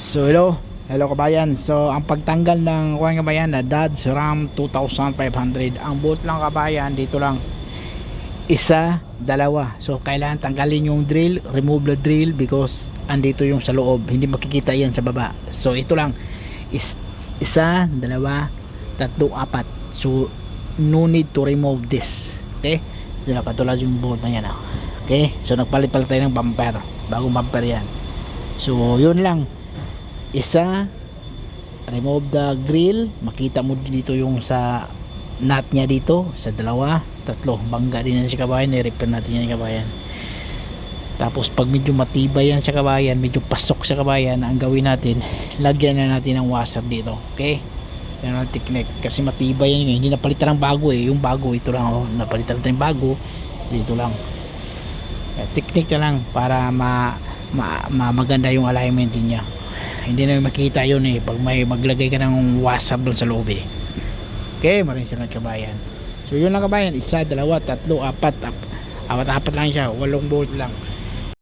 So hello kabayan. So ang pagtanggal ng kuwan kabayan na Dodge Ram 2500, ang bolt lang kabayan dito lang isa, dalawa. So kailangan tanggalin yung drill, remove the drill because andito yung sa loob, hindi makikita yan sa baba. So ito lang isa, dalawa, tatlo, apat. So no need to remove this. Okay, so nakatulad yung bolt na yan. Okay, so nagpalit-palit tayo ng bumper, bagong bumper yan. So yun lang, isa, remove the grill, makita mo dito yung sa nut niya dito. Sa dalawa, tatlo, bangga din yan siya kabayan, i-repair natin yan kabayan. Tapos pag medyo matibay yan siya kabayan, medyo pasok siya kabayan, ang gawin natin, lagyan na natin ng washer dito. Okay, yan ang technique, kasi matibay yan, hindi napalitan ng bago yung bago ito lang, napalitan natin yung bago dito lang. Technique na lang para maganda yung alignment niya. Hindi na makita yun pag may maglagay ka ng washer doon sa loob Okay, maraming salamat kabayan. So yun lang kabayan, isa, dalawa, tatlo, apat lang siya, 8 bolt lang.